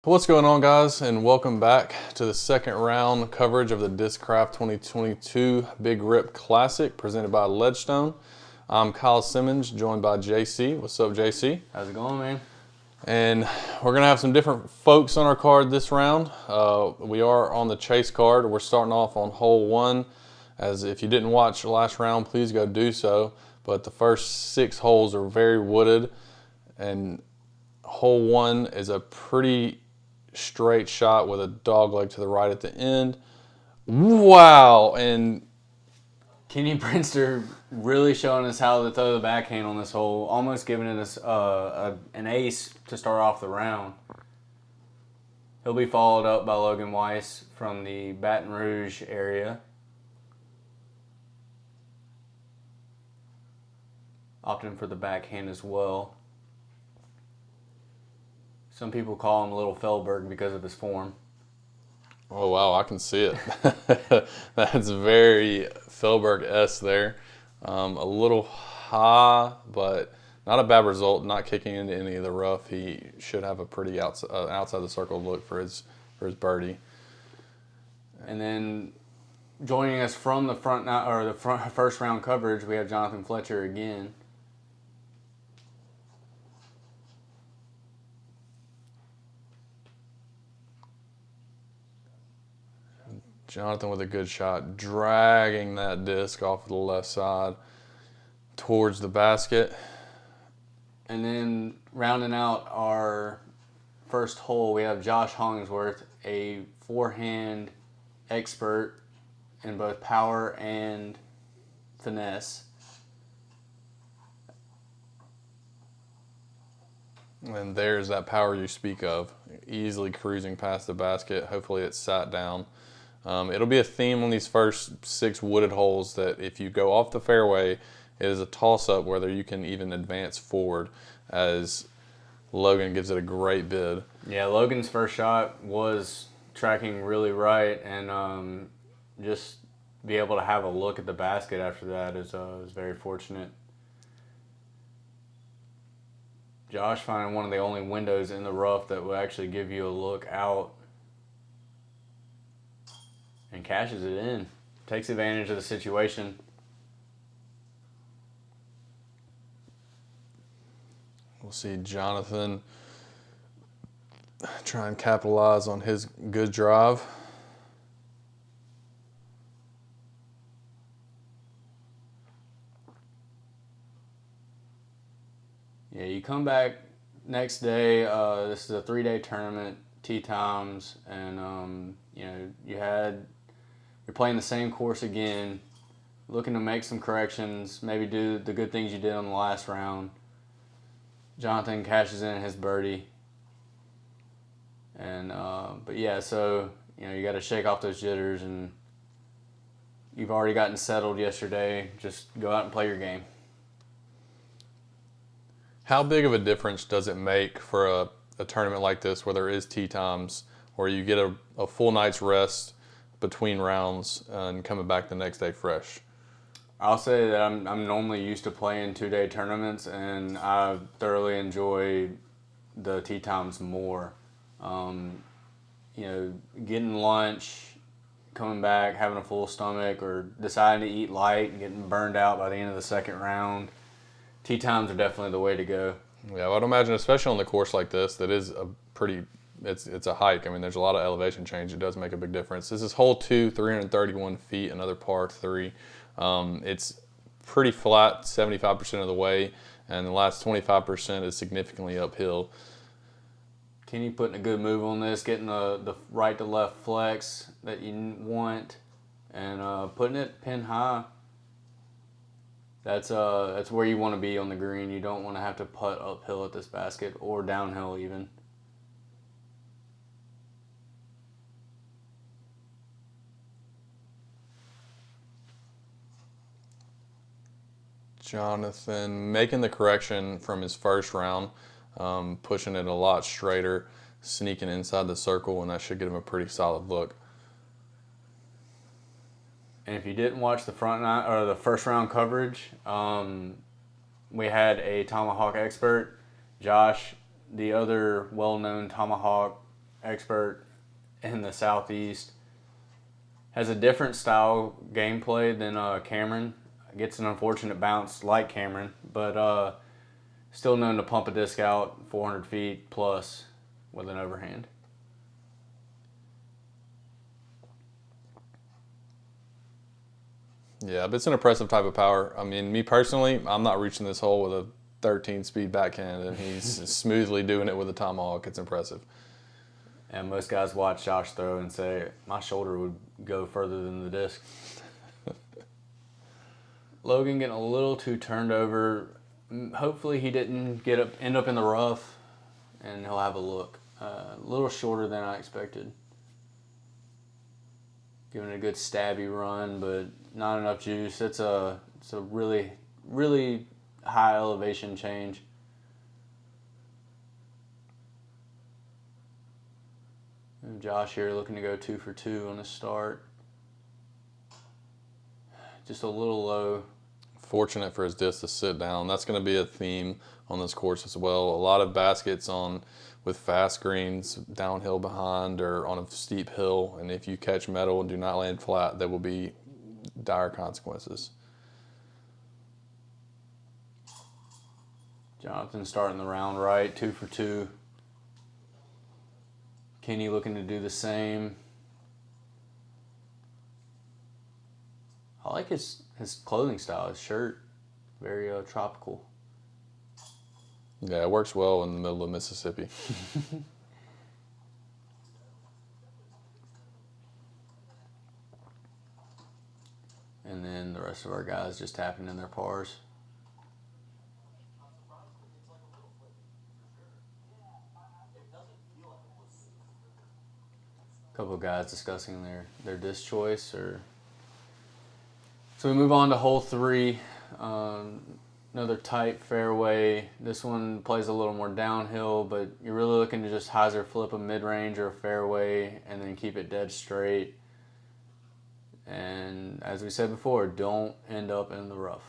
What's going on, guys, and welcome back to the second round coverage of the Discraft 2022 Big Rip Classic presented by Ledgestone. I'm Kyle Simmons, joined by JC. What's up, JC? How's it going, man? And we're going to have some different folks on our card this round. We are on the chase card. We're starting off on hole one. As if you didn't watch the last round, please go do so. But the first 6 holes are very wooded, and hole one is a pretty straight shot with a dog leg to the right at the end. Wow! And Kenny Brister really showing us how to throw the backhand on this hole, almost giving it us an ace to start off the round. He'll be followed up by Logan Weiss from the Baton Rouge area. Opting for the backhand as well. Some people call him Little Fehlberg because of his form. oh wow, I can see it. That's very Fehlberg-esque there. A little high, but not a bad result. Not kicking into any of the rough. He should have a pretty outside the circle look for his birdie. And then joining us from the first round coverage, we have Jonathan Fletcher again. Jonathan with a good shot, dragging that disc off of the left side towards the basket. And then rounding out our first hole, we have Josh Hollingsworth, a forehand expert in both power and finesse. And there's that power you speak of, easily cruising past the basket. Hopefully it's sat down. It'll be a theme on these first 6 wooded holes that if you go off the fairway, it is a toss-up whether you can even advance forward, as Logan gives it a great bid. Yeah, Logan's first shot was tracking really right, and just be able to have a look at the basket after that is very fortunate. Josh finding one of the only windows in the rough that will actually give you a look out. And cashes it in. Takes advantage of the situation. We'll see Jonathan try and capitalize on his good drive. Yeah, you come back next day. This is a 3-day tournament, tee times, and you're playing the same course again, looking to make some corrections, maybe do the good things you did on the last round. Jonathan cashes in his birdie. And but yeah, so you got to shake off those jitters, and you've already gotten settled yesterday. Just go out and play your game. How big of a difference does it make for a tournament like this where there is tee times, where you get a full night's rest between rounds and coming back the next day fresh? I'll say that I'm normally used to playing 2-day tournaments, and I thoroughly enjoy the tee times more. Getting lunch, coming back, having a full stomach, or deciding to eat light and getting burned out by the end of the second round. Tee times are definitely the way to go. Yeah, I'd imagine, especially on the course like this, that is a pretty, it's a hike. I mean, there's a lot of elevation change. It does make a big difference. This is hole 2, 331 feet, another par 3. It's pretty flat 75% of the way, and the last 25% is significantly uphill. Kenny putting a good move on this, getting the right to left flex that you want, and putting it pin high. That's where you want to be on the green. You don't want to have to putt uphill at this basket, or downhill even. Jonathan making the correction from his first round, pushing it a lot straighter, sneaking inside the circle, and that should get him a pretty solid look. And if you didn't watch the first round coverage, we had a tomahawk expert, Josh, the other well-known tomahawk expert in the Southeast. Has a different style gameplay than Cameron. Gets an unfortunate bounce like Cameron, but still known to pump a disc out 400 feet plus with an overhand. Yeah, but it's an impressive type of power. I mean, me personally, I'm not reaching this hole with a 13-speed backhand, and he's smoothly doing it with a tomahawk. It's impressive. And most guys watch Josh throw and say, my shoulder would go further than the disc. Logan getting a little too turned over. Hopefully he didn't end up in the rough, and he'll have a look. A little shorter than I expected. Giving it a good stabby run, but not enough juice. It's a really, really high elevation change. And Josh here looking to go 2 for 2 on the start. Just a little low. Fortunate for his disc to sit down. That's going to be a theme on this course as well. A lot of baskets with fast greens downhill behind or on a steep hill, and if you catch metal and do not land flat, there will be dire consequences. Jonathan starting the round right, 2 for 2. Kenny looking to do the same. I like his clothing style, his shirt. Very tropical. Yeah, it works well in the middle of Mississippi. And then the rest of our guys just tapping in their pars. A couple of guys discussing their disc choice. So we move on to hole 3. Another tight fairway. This one plays a little more downhill, but you're really looking to just hyzer flip a mid-range or a fairway and then keep it dead straight. And as we said before, don't end up in the rough.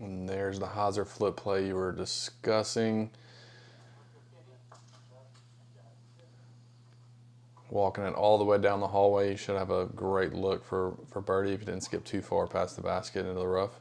And there's the hyzer flip play you were discussing. Walking it all the way down the hallway, you should have a great look for birdie if you didn't skip too far past the basket into the rough.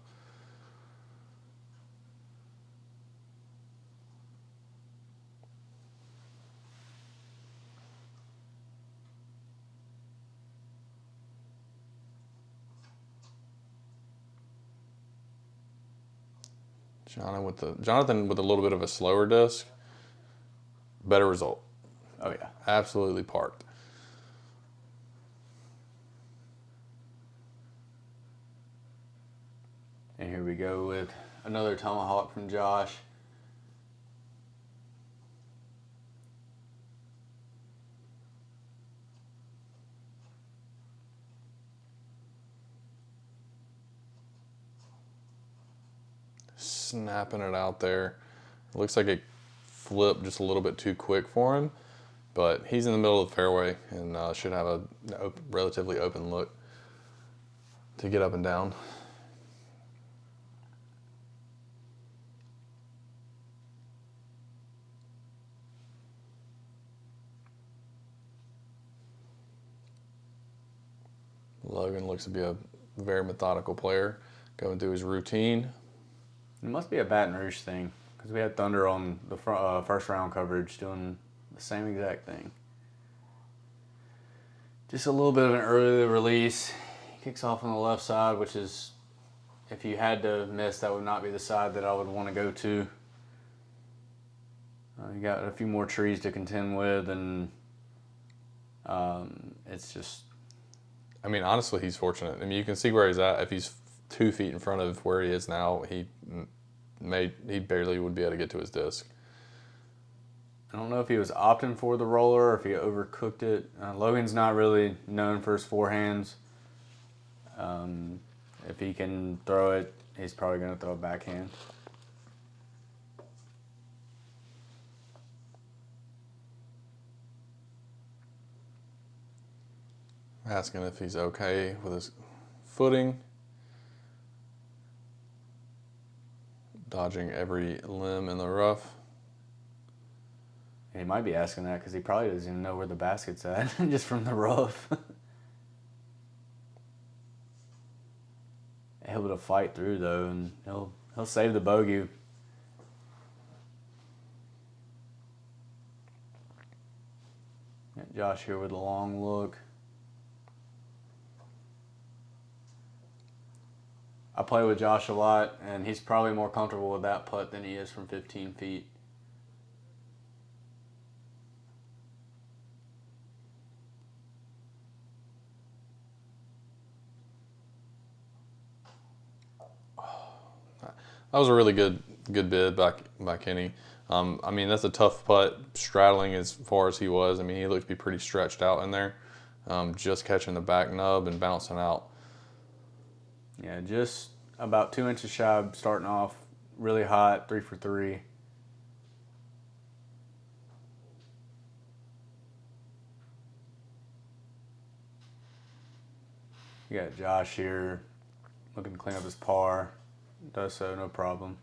Jonathan with a little bit of a slower disc, better result. Oh yeah, absolutely parked. And here we go with another tomahawk from Josh. Snapping it out there. It looks like it flipped just a little bit too quick for him, but he's in the middle of the fairway and should have a relatively open look to get up and down. Logan looks to be a very methodical player, going through his routine. It must be a Baton Rouge thing, because we had Thunder on the first round coverage doing the same exact thing. Just a little bit of an early release. He kicks off on the left side, which is, if you had to miss, that would not be the side that I would want to go to. You got a few more trees to contend with, and it's just... I mean, honestly, he's fortunate. I mean, you can see where he's at. If he's 2 feet in front of where he is now, he barely would be able to get to his disc. I don't know if he was opting for the roller or if he overcooked it. Logan's not really known for his forehands. If he can throw it, he's probably going to throw a backhand. Asking if he's okay with his footing. dodging every limb in the rough. And he might be asking that because he probably doesn't even know where the basket's at, just from the rough. Able to fight through though, and he'll save the bogey. Got Josh here with a long look. I play with Josh a lot, and he's probably more comfortable with that putt than he is from 15 feet. That was a really good bid by Kenny. I mean, that's a tough putt, straddling as far as he was. I mean, he looked to be pretty stretched out in there, just catching the back nub and bouncing out. Yeah, just about 2 inches shy of starting off really hot, 3 for 3. You got Josh here looking to clean up his par. Does so, no problem.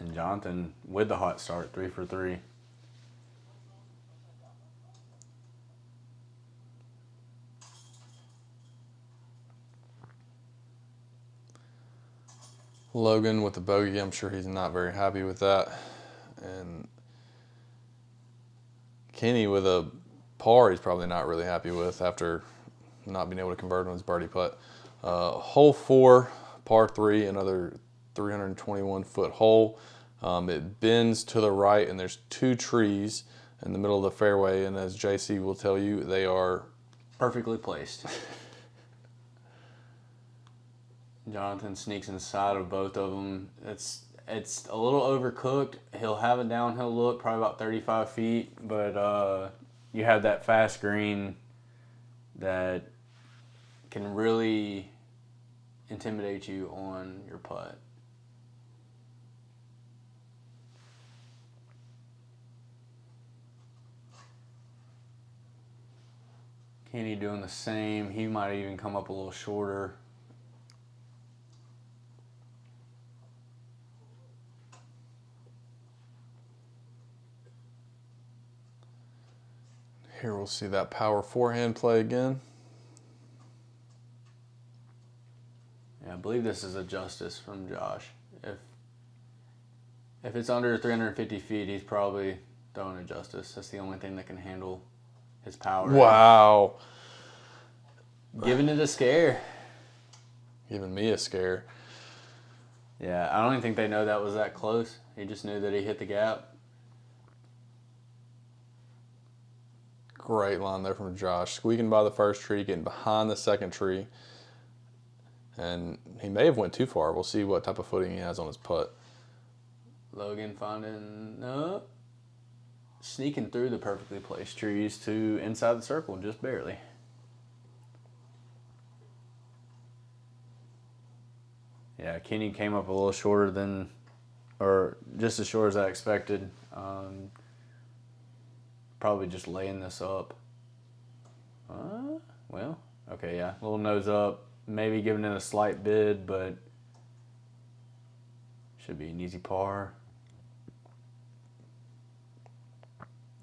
And Jonathan with the hot start, 3 for 3. Logan with the bogey, I'm sure he's not very happy with that. And Kenny with a par he's probably not really happy with after not being able to convert on his birdie putt. Hole 4, par 3, another 321-foot hole. It bends to the right, and there's 2 trees in the middle of the fairway, and as JC will tell you, they are perfectly placed. Jonathan sneaks inside of both of them. It's a little overcooked. He'll have a downhill look, probably about 35 feet, but you have that fast green that can really intimidate you on your putt. Kenny doing the same. He might even come up a little shorter. Here we'll see that power forehand play again. Yeah, I believe this is a justice from Josh. If it's under 350 feet, he's probably throwing a justice. That's the only thing that can handle his power. Wow. Giving it a scare. Giving me a scare. Yeah, I don't even think they know that was that close. He just knew that he hit the gap. Great line there from Josh. Squeaking by the first tree, getting behind the second tree. And he may have went too far. We'll see what type of footing he has on his putt. Logan finding, sneaking through the perfectly placed trees to inside the circle, just barely. Yeah, Kenny came up a little shorter than, or just as short as I expected. Probably just laying this up. Well, okay, yeah. Little nose up. Maybe giving it a slight bid, but should be an easy par.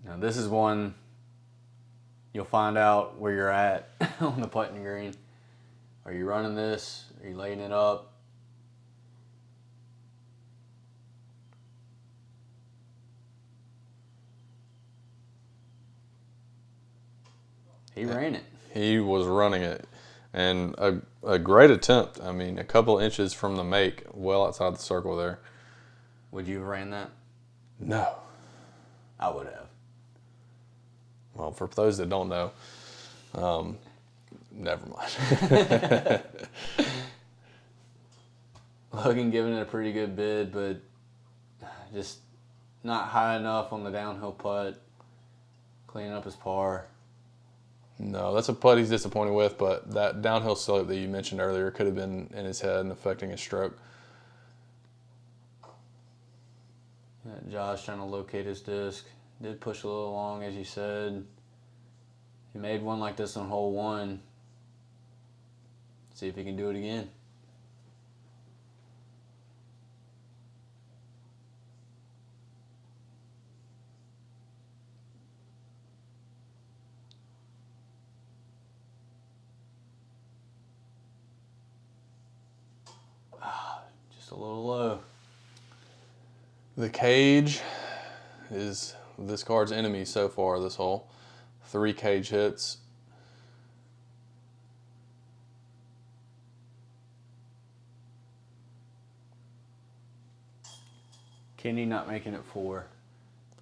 Now this is one you'll find out where you're at on the putting green. Are you running this? Are you laying it up? He ran it. He was running it. And a great attempt. I mean, a couple inches from the make, well outside the circle there. Would you have ran that? No. I would have. Well, for those that don't know, never mind. Logan giving it a pretty good bid, but just not high enough on the downhill putt. Cleaning up his par. No, that's a putt he's disappointed with, but that downhill slope that you mentioned earlier could have been in his head and affecting his stroke. Josh trying to locate his disc. Did push a little long, as you said. He made one like this on hole 1. See if he can do it again. Just a little low. The cage is this card's enemy so far this hole. 3 cage hits. Kenny not making it 4.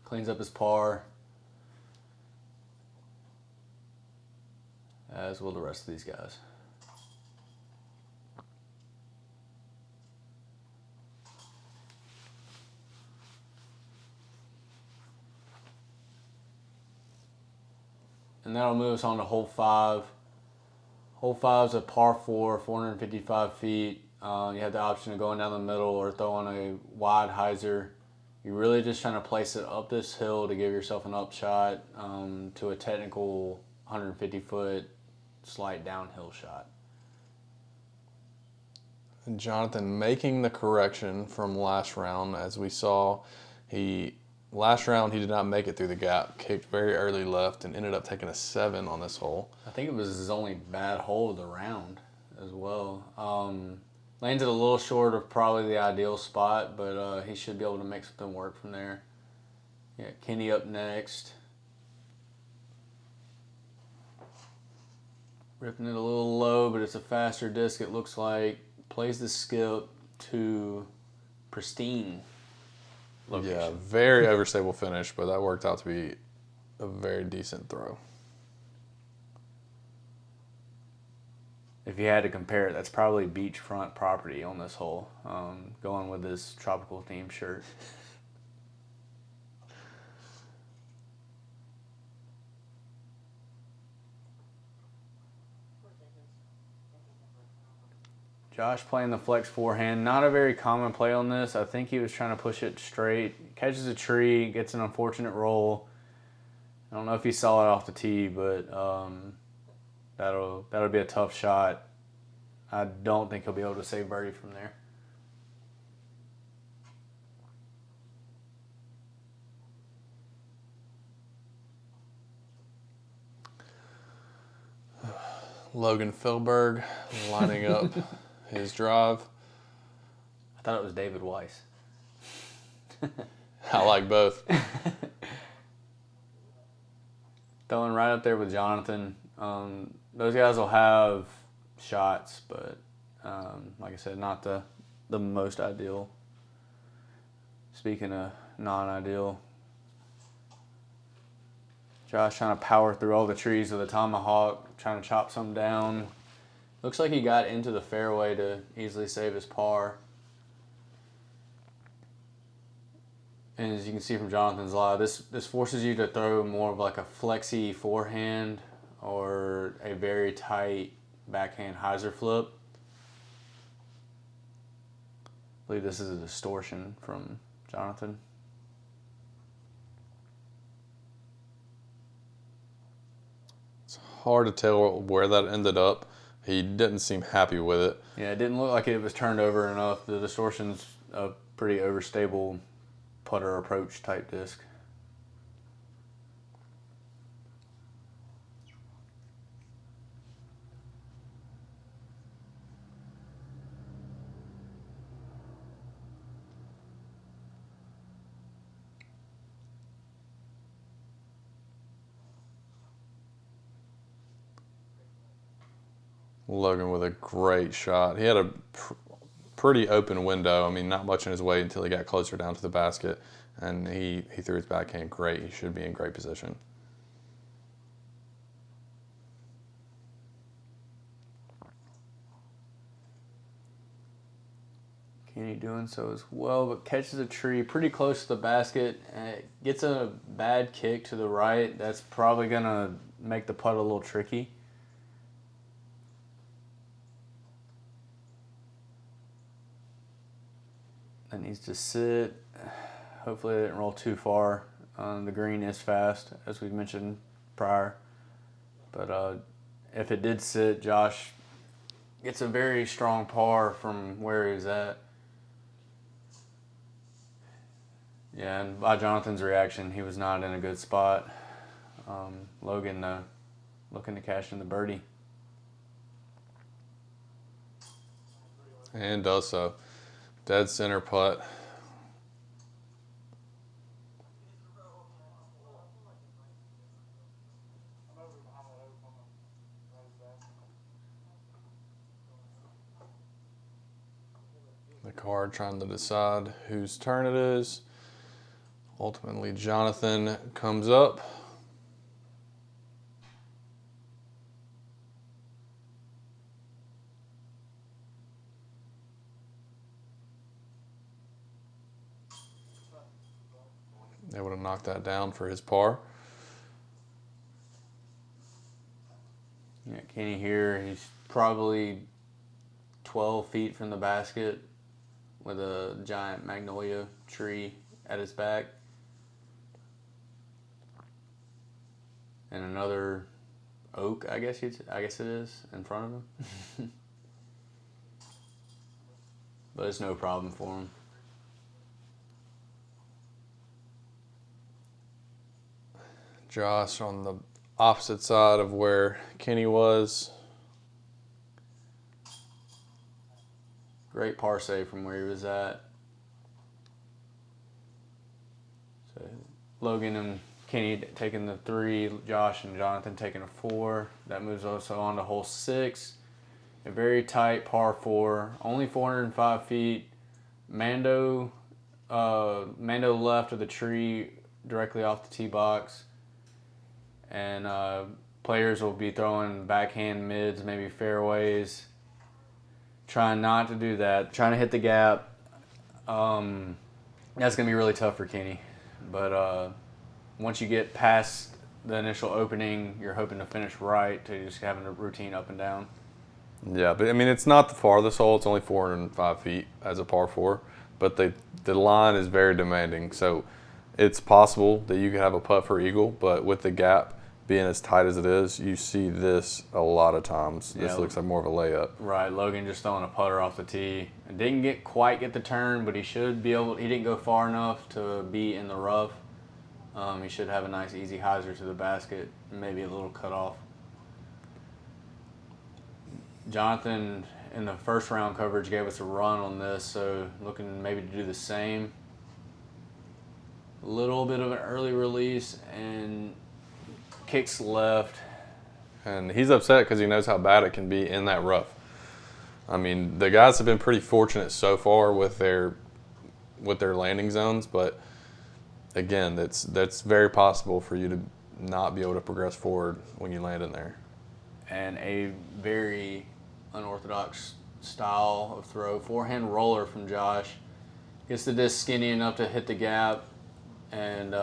Cleans up his par. As will the rest of these guys. And that'll move us on to hole 5. Hole 5 is a par 4, 455 feet. You have the option of going down the middle or throwing a wide hyzer. You're really just trying to place it up this hill to give yourself an upshot to a technical 150-foot slight downhill shot. And Jonathan making the correction from last round. As we saw, last round he did not make it through the gap, kicked very early left and ended up taking a 7 on this hole. I think it was his only bad hole of the round as well. Landed a little short of probably the ideal spot, but he should be able to make something work from there. Yeah, Kenny up next. Ripping it a little low, but it's a faster disc, it looks like. Plays the skip to pristine location. Yeah, very overstable finish, but that worked out to be a very decent throw. If you had to compare it, that's probably beachfront property on this hole, going with this tropical theme shirt. Josh playing the flex forehand. Not a very common play on this. I think he was trying to push it straight. Catches a tree, gets an unfortunate roll. I don't know if he saw it off the tee, but that'll be a tough shot. I don't think he'll be able to save birdie from there. Logan Philberg lining up his drive. I thought it was David Weiss. I like both. Throwing right up there with Jonathan. Those guys will have shots, but like I said, not the most ideal. Speaking of non-ideal, Josh trying to power through all the trees with a tomahawk, trying to chop some down. Looks like he got into the fairway to easily save his par. And as you can see from Jonathan's live, this forces you to throw more of like a flexy forehand or a very tight backhand hyzer flip. I believe this is a distortion from Jonathan. It's hard to tell where that ended up. He didn't seem happy with it. Yeah, it didn't look like it was turned over enough. The distortion's a pretty overstable putter approach type disc. Logan with a great shot. He had a pretty open window. I mean, not much in his way until he got closer down to the basket, and he threw his backhand great. He should be in great position. Kenny doing so as well, but catches a tree pretty close to the basket. Gets a bad kick to the right. That's probably going to make the putt a little tricky. That needs to sit. Hopefully it didn't roll too far. The green is fast, as we mentioned prior. But if it did sit, Josh gets a very strong par from where he was at. Yeah, and by Jonathan's reaction, he was not in a good spot. Logan looking to cash in the birdie. And does so. Dead center putt. The card trying to decide whose turn it is. Ultimately, Jonathan comes up. Able to knock that down for his par. Yeah, Kenny here, he's probably 12 feet from the basket with a giant magnolia tree at his back. And another oak, I guess it is, in front of him. But it's no problem for him. Josh on the opposite side of where Kenny was. Great par save from where he was at. So Logan and Kenny taking the 3, Josh and Jonathan taking a 4. That moves also on to hole 6. A very tight par 4, only 405 feet. Mando left of the tree directly off the tee box. And players will be throwing backhand mids, maybe fairways. Trying not to do that. Trying to hit the gap. That's going to be really tough for Kenny. But once you get past the initial opening, you're hoping to finish right to just having a routine up and down. Yeah, but I mean, it's not the farthest hole. It's only 405 feet as a par 4. But the line is very demanding. So it's possible that you could have a putt for eagle, but with the gap being as tight as it is, you see this a lot of times. This looks like more of a layup. Right, Logan just throwing a putter off the tee. Didn't quite get the turn, but he should be able. He didn't go far enough to be in the rough. He should have a nice easy hyzer to the basket, maybe a little cutoff. Jonathan in the first round coverage gave us a run on this, so looking maybe to do the same. A little bit of an early release and kicks left. And he's upset because he knows how bad it can be in that rough. I mean, the guys have been pretty fortunate so far with their landing zones, but again, that's very possible for you to not be able to progress forward when you land in there. And a very unorthodox style of throw. Forehand roller from Josh. Gets the disc skinny enough to hit the gap, and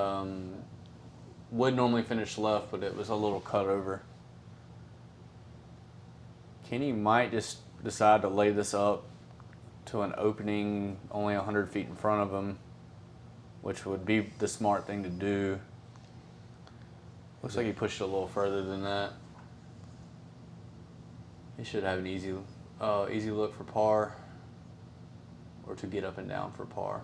would normally finish left, but it was a little cut over. Kenny might just decide to lay this up to an opening only 100 feet in front of him, which would be the smart thing to do. Looks like he pushed it a little further than that. He should have an easy look for par, or to get up and down for par.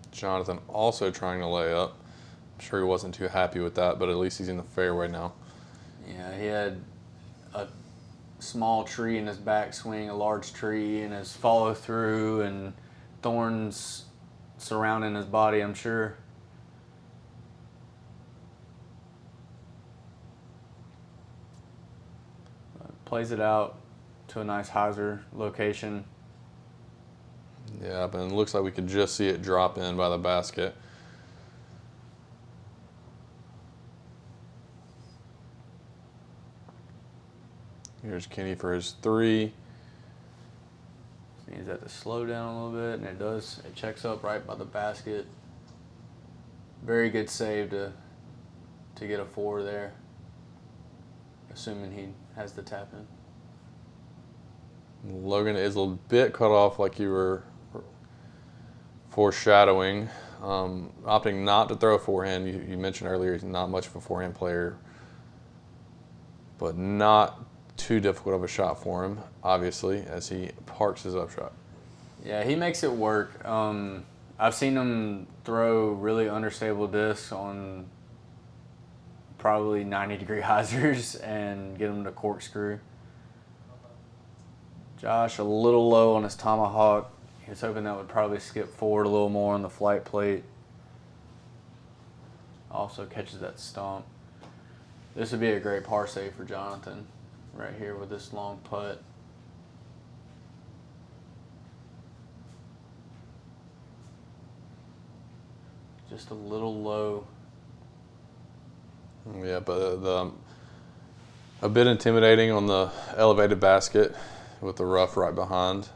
Jonathan also trying to lay up. I'm sure he wasn't too happy with that, but at least he's in the fairway now. Yeah, he had a small tree in his backswing, a large tree in his follow through, and thorns surrounding his body, I'm sure. Plays it out to a nice hyzer location. Yeah, but it looks like we could just see it drop in by the basket. Here's Kenny for his 3. He's at to slow down a little bit, and it does. It checks up right by the basket. Very good save to get a 4 there, assuming he has the tap in. Logan is a bit cut off like you were foreshadowing. opting not to throw a forehand. You mentioned earlier he's not much of a forehand player, but not too difficult of a shot for him, obviously, as he parks his upshot. Yeah, he makes it work. I've seen him throw really understable discs on probably 90-degree hyzers and get them to corkscrew. Josh a little low on his tomahawk. He was hoping that would probably skip forward a little more on the flight plate. Also catches that stomp. This would be a great par save for Jonathan right here with this long putt. Just a little low. Yeah, but a bit intimidating on the elevated basket with the rough right behind.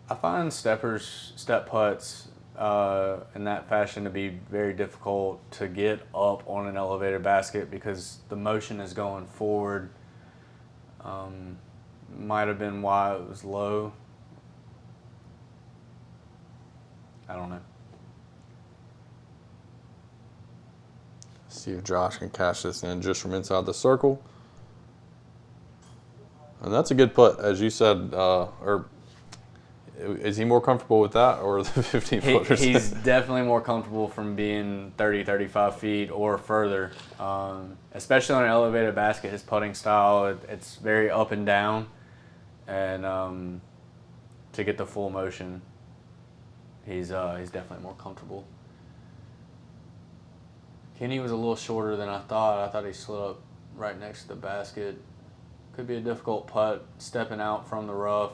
I find step putts in that fashion to be very difficult to get up on an elevated basket because the motion is going forward. Might have been why it was low. I don't know. See if Josh can cash this in just from inside the circle. And that's a good putt, as you said. Or is he more comfortable with that or the 15-footers? He's definitely more comfortable from being 30, 35 feet or further. Especially on an elevated basket, his putting style, it's very up and down. And to get the full motion, he's definitely more comfortable. Kenny was a little shorter than I thought. I thought he slid up right next to the basket. Could be a difficult putt, stepping out from the rough.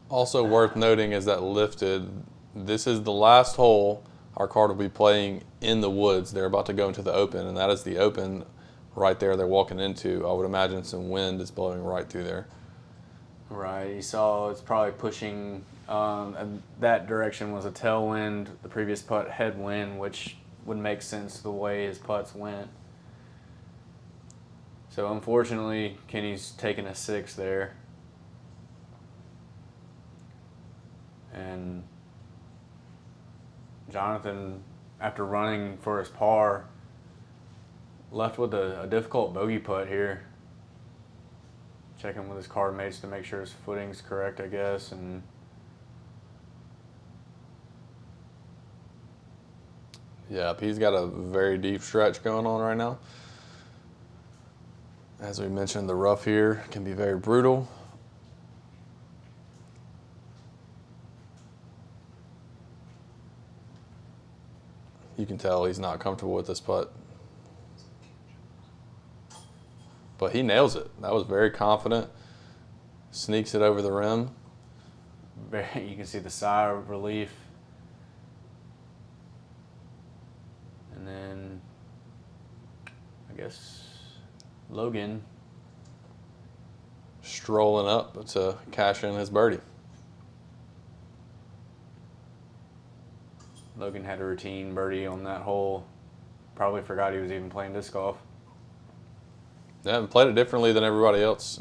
Also worth noting is that lifted, this is the last hole our card will be playing in the woods. They're about to go into the open, and that is the open right there they're walking into. I would imagine some wind is blowing right through there. Right, you saw it's probably pushing, that direction was a tailwind, the previous putt headwind, which would make sense the way his putts went. So unfortunately, Kenny's taking a 6 there. And Jonathan, after running for his par, left with a difficult bogey putt here. Checking with his card mates to make sure his footing's correct, I guess. And yeah, he's got a very deep stretch going on right now. As we mentioned, the rough here can be very brutal. You can tell he's not comfortable with this putt. But he nails it. That was very confident. Sneaks it over the rim. you can see the sigh of relief. And then, I guess, Logan strolling up to cash in his birdie. Logan had a routine birdie on that hole. Probably forgot he was even playing disc golf. Yeah, and played it differently than everybody else.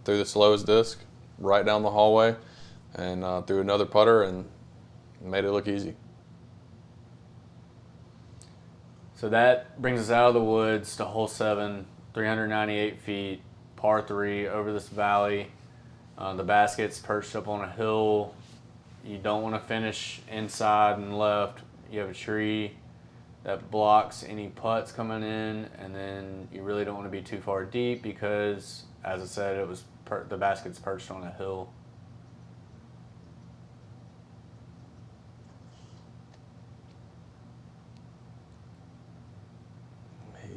Threw the slowest disc right down the hallway and threw another putter and made it look easy. So that brings us out of the woods to hole 7, 398 feet, par 3 over this valley. The basket's perched up on a hill. You don't want to finish inside and left. You have a tree that blocks any putts coming in, and then you really don't want to be too far deep because, as I said, it was the basket's perched on a hill.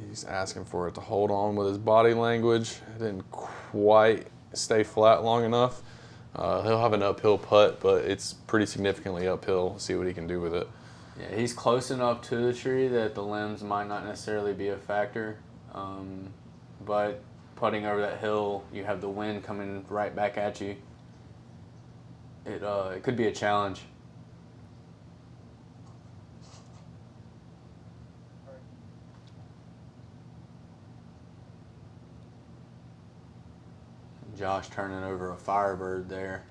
He's asking for it to hold on with his body language. It didn't quite stay flat long enough. He'll have an uphill putt, but it's pretty significantly uphill. See what he can do with it. Yeah, he's close enough to the tree that the limbs might not necessarily be a factor. But putting over that hill, you have the wind coming right back at you. It could be a challenge. Josh turning over a Firebird there.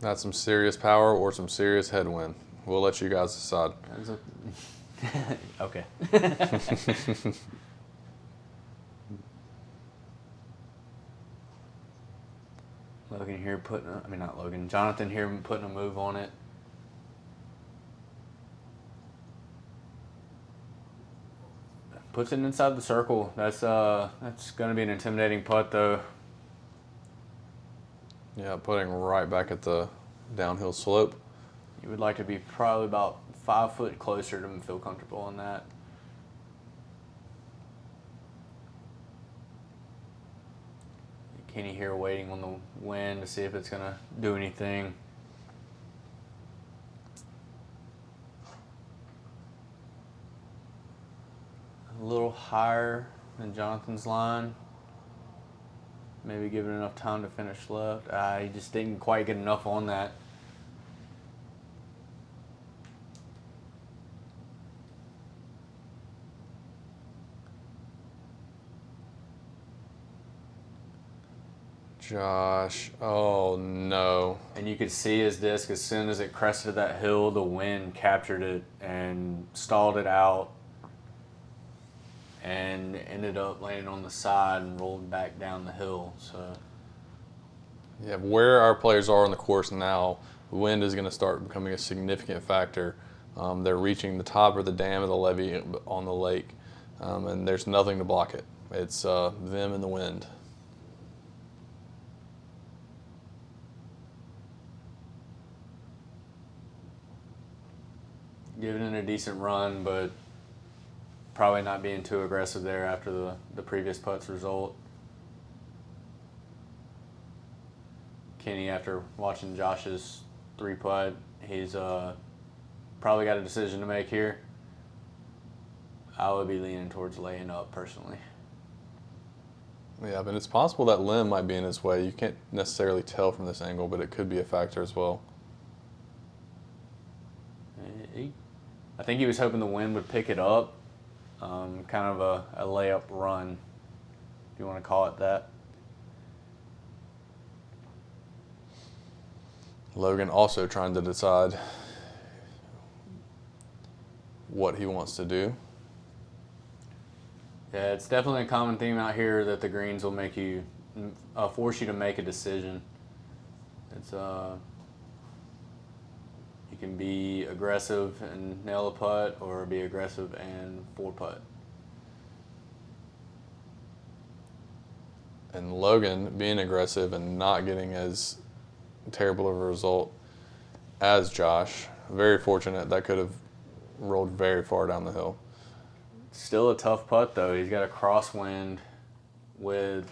That's some serious power or some serious headwind. We'll let you guys decide. Okay. Logan here not Logan, Jonathan here putting a move on it. Puts it inside the circle. That's going to be an intimidating putt, though. Yeah, putting right back at the downhill slope. You would like to be probably about 5 foot closer to feel comfortable on that. Kenny here waiting on the wind to see if it's going to do anything. A little higher than Jonathan's line. Maybe give it enough time to finish left. He just didn't quite get enough on that. Josh, oh no. And you could see his disc as soon as it crested that hill, the wind captured it and stalled it out and ended up landing on the side and rolled back down the hill. So yeah, where our players are on the course now, the wind is going to start becoming a significant factor. They're reaching the top of the dam of the levee on the lake, and there's nothing to block it. It's them and the wind. giving it a decent run, but probably not being too aggressive there after the previous putts result. Kenny, after watching Josh's 3-putt, he's probably got a decision to make here. I would be leaning towards laying up personally. Yeah, but it's possible that limb might be in his way. You can't necessarily tell from this angle, but it could be a factor as well. I think he was hoping the wind would pick it up. Kind of a layup run, if you want to call it that. Logan also trying to decide what he wants to do. Yeah, it's definitely a common theme out here that the greens will make you, force you to make a decision. It's you can be aggressive and nail a putt, or be aggressive and 4-putt. And Logan being aggressive and not getting as terrible of a result as Josh. Very fortunate. That could have rolled very far down the hill. Still a tough putt, though. He's got a crosswind with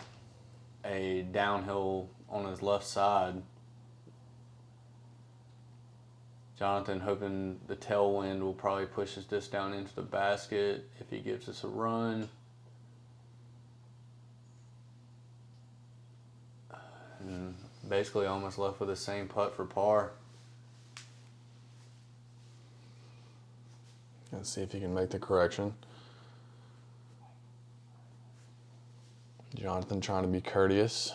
a downhill on his left side. Jonathan hoping the tailwind will probably push his disc down into the basket if he gives us a run. And basically almost left with the same putt for par. Let's see if he can make the correction. Jonathan trying to be courteous.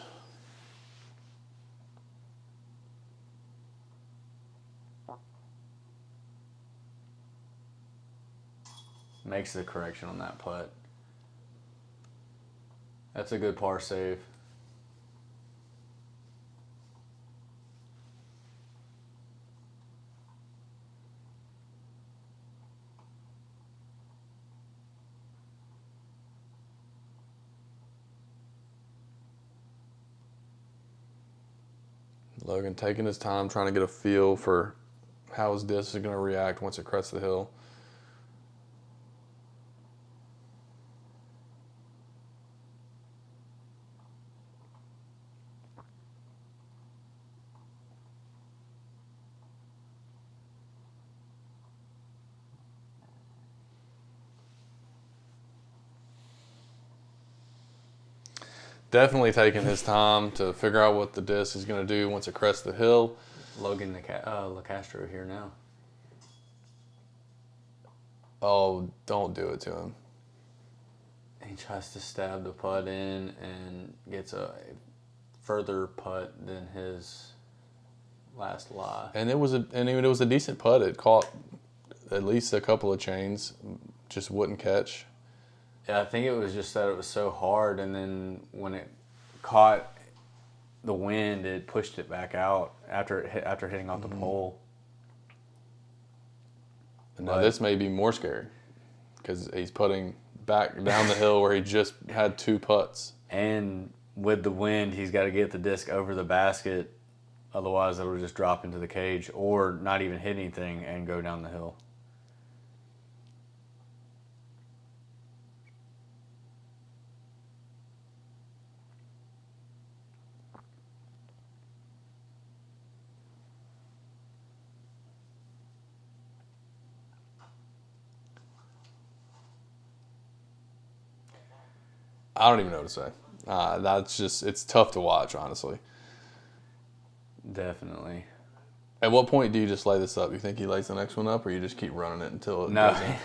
Makes the correction on that putt. That's a good par save. Logan taking his time, trying to get a feel for how his disc is going to react once it crests the hill. Definitely taking his time to figure out what the disc is going to do once it crests the hill. Logan LaCastro here now. Oh, don't do it to him. He tries to stab the putt in and gets a further putt than his last lie. And it was a decent putt. It caught at least a couple of chains, just wouldn't catch. Yeah, I think it was just that it was so hard, and then when it caught the wind, it pushed it back out after hitting off the pole. And now this may be more scary because he's putting back down the hill where he just had 2 putts. And with the wind, he's got to get the disc over the basket, otherwise it'll just drop into the cage or not even hit anything and go down the hill. I don't even know what to say. It's tough to watch, honestly. Definitely. At what point do you just lay this up? You think he lays the next one up, or you just keep running it until it No, goes in?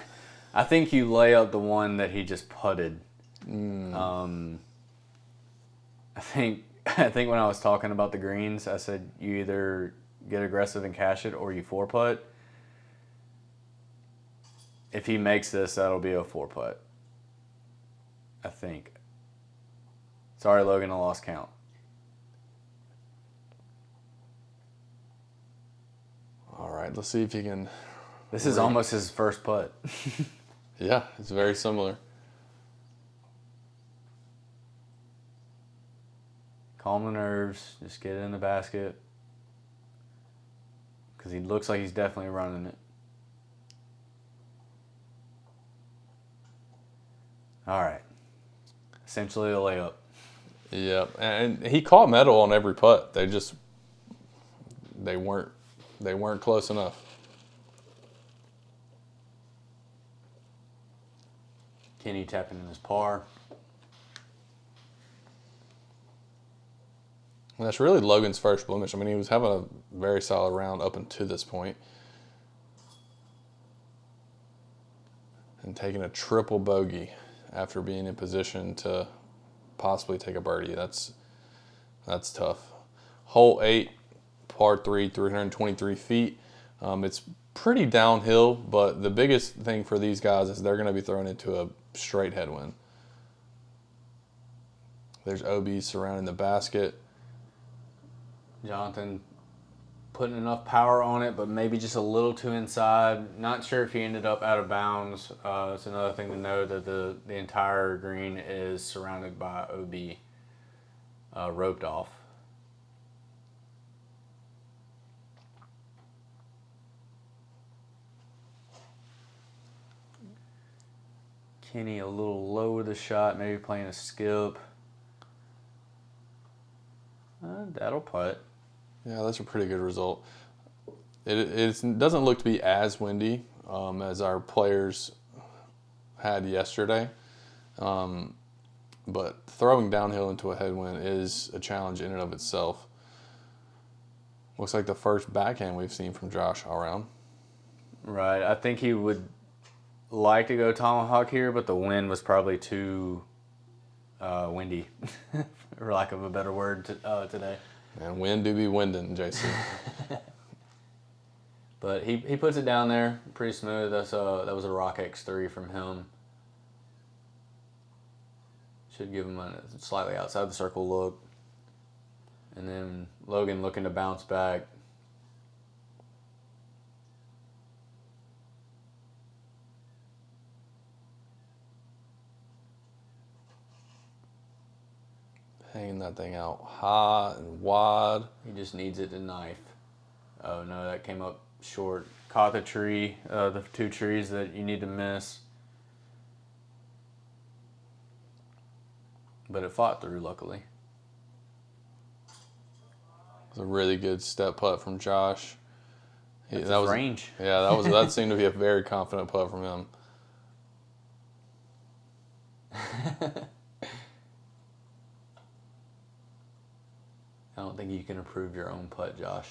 I think you lay up the one that he just putted. I think when I was talking about the greens, I said you either get aggressive and cash it or you 4-putt. If he makes this, that'll be a 4-putt. I think. Sorry, Logan, I lost count. All right, let's see if you can. This is almost his first putt. Yeah, it's very similar. Calm the nerves. Just get it in the basket. Because he looks like he's definitely running it. All right. Essentially a layup. Yep, and he caught metal on every putt. They weren't close enough. Kenny tapping in his par. And that's really Logan's first blemish. I mean, he was having a very solid round up until this point. And taking a triple bogey after being in position to possibly take a birdie. That's tough. Hole 8, par 3, 323 feet. It's pretty downhill, but the biggest thing for these guys is they're going to be thrown into a straight headwind. There's OBs surrounding the basket. Jonathan putting enough power on it, but maybe just a little too inside. Not sure if he ended up out of bounds. It's another thing to know that the entire green is surrounded by OB, roped off. Kenny a little low with the shot, maybe playing a skip. That'll putt. Yeah, that's a pretty good result. It doesn't look to be as windy as our players had yesterday. But throwing downhill into a headwind is a challenge in and of itself. Looks like the first backhand we've seen from Josh all round. Right. I think he would like to go tomahawk here, but the wind was probably too windy, for lack of a better word, today. And wind do be winding, JC. But he puts it down there pretty smooth. That was a Rock X3 from him. Should give him a slightly outside the circle look. And then Logan looking to bounce back. Hanging that thing out high and wide. He just needs it to knife. Oh no, that came up short. Caught the tree, the 2 trees that you need to miss. But it fought through, luckily. It was a really good step putt from Josh. That was range. Yeah, that seemed to be a very confident putt from him. I don't think you can approve your own putt, Josh.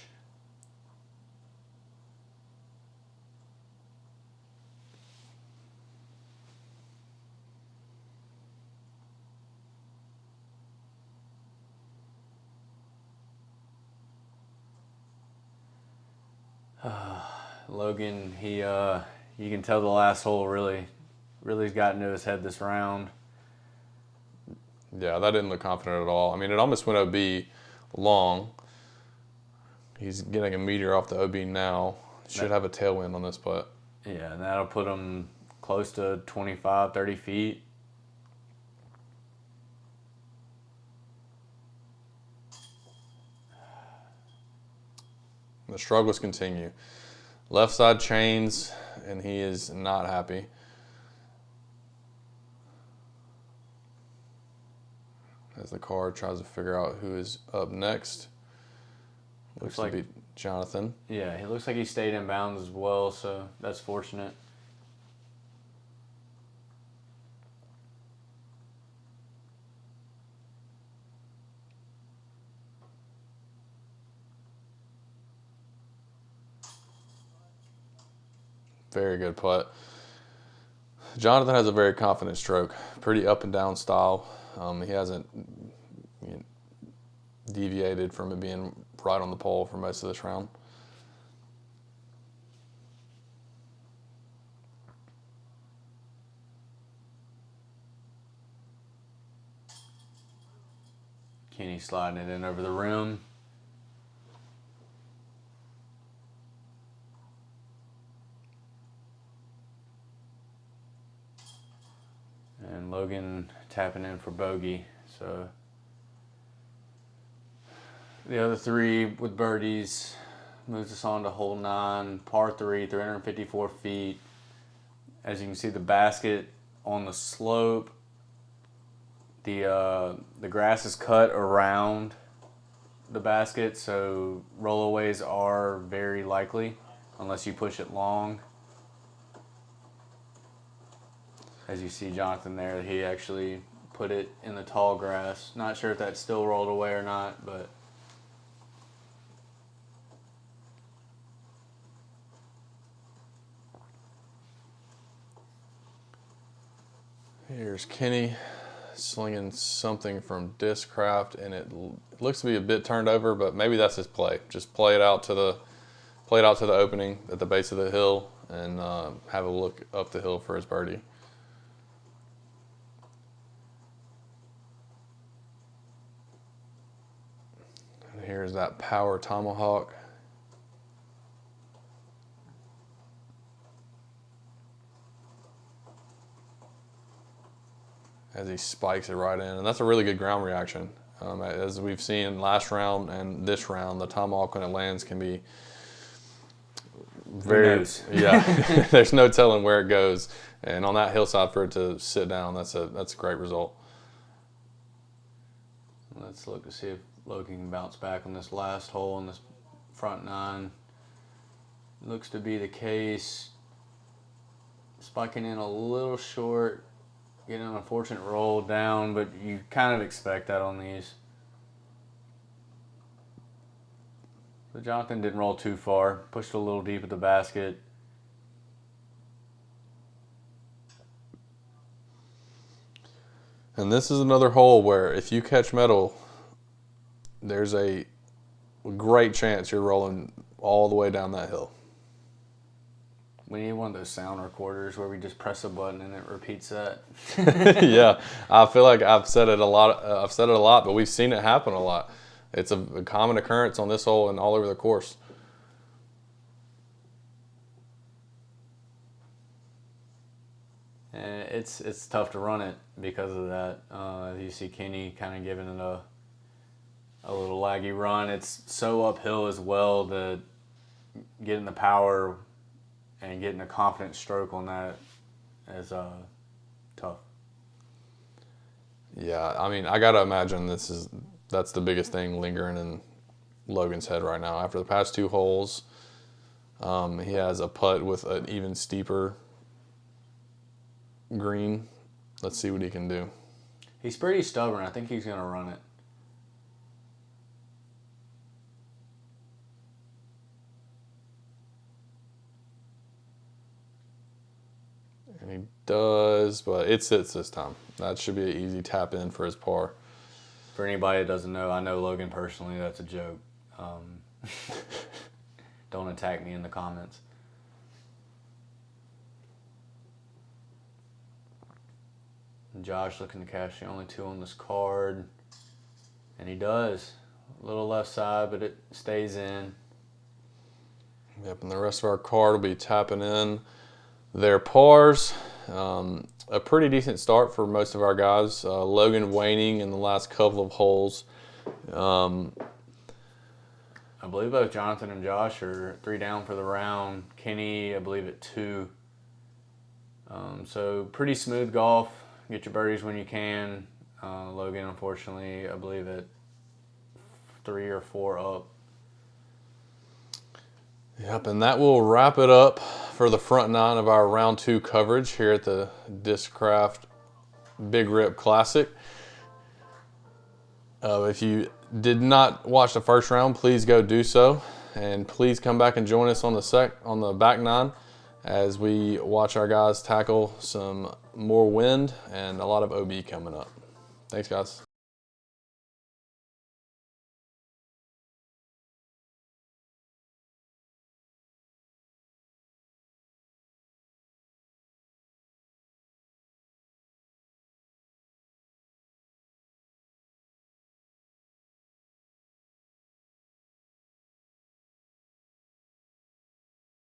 Logan, you can tell the last hole really's got into his head this round. Yeah, that didn't look confident at all. I mean, it almost went OB long. He's getting a meteor off the OB now. Should have a tailwind on this putt. Yeah, and that'll put him close to 25, 30 feet. The struggles continue. Left side chains, and he is not happy. As the card tries to figure out who is up next. Looks like to be Jonathan. Yeah, he looks like he stayed in bounds as well, so that's fortunate. Very good putt. Jonathan has a very confident stroke. Pretty up and down style. He hasn't deviated from it being right on the pole for most of this round. Kenny sliding it in over the rim. And Logan tapping in for bogey. So the other three with birdies moves us on to hole 9, par 3, 354 feet. As you can see, the basket on the slope. The grass is cut around the basket, so rollaways are very likely unless you push it long. As you see Jonathan there, he actually put it in the tall grass. Not sure if that's still rolled away or not, but here's Kenny slinging something from Discraft, and it looks to be a bit turned over, but maybe that's his play. Just play it out to the opening at the base of the hill, and have a look up the hill for his birdie. And here's that power tomahawk. As he spikes it right in, and that's a really good ground reaction. As we've seen last round and this round, the tomahawk when it lands can be very, yeah. There's no telling where it goes, and on that hillside for it to sit down, that's a great result. Let's look to see if Logan can bounce back on this last hole in this front 9. Looks to be the case. Spiking in a little short. Getting an unfortunate roll down, but you kind of expect that on these. But Jonathan didn't roll too far. Pushed a little deep at the basket. And this is another hole where if you catch metal, there's a great chance you're rolling all the way down that hill. We need one of those sound recorders where we just press a button and it repeats that. Yeah, I feel like I've said it a lot, but we've seen it happen a lot. It's a common occurrence on this hole and all over the course. And it's tough to run it because of that. You see Kenny kind of giving it a little laggy run. It's so uphill as well that getting the power and getting a confident stroke on that is tough. Yeah, I mean, I gotta imagine that's the biggest thing lingering in Logan's head right now. After the past 2 holes, he has a putt with an even steeper green. Let's see what he can do. He's pretty stubborn. I think he's gonna run it. And he does, but it sits this time. That should be an easy tap in for his par. For anybody that doesn't know, I know Logan personally. That's a joke. don't attack me in the comments. Josh looking to cash the only 2 on this card. And he does. A little left side, but it stays in. Yep, and the rest of our card will be tapping in their pars. A pretty decent start for most of our guys. Logan waning in the last couple of holes. I believe both Jonathan and Josh are 3 down for the round. Kenny, I believe, at 2. So pretty smooth golf. Get your birdies when you can. Logan, unfortunately, I believe at 3 or 4 up. Yep, and that will wrap it up for the front 9 of our round 2 coverage here at the Discraft Big Rip Classic. If you did not watch the first round, please go do so, and please come back and join us on the back 9 as we watch our guys tackle some more wind and a lot of OB coming up. Thanks, guys.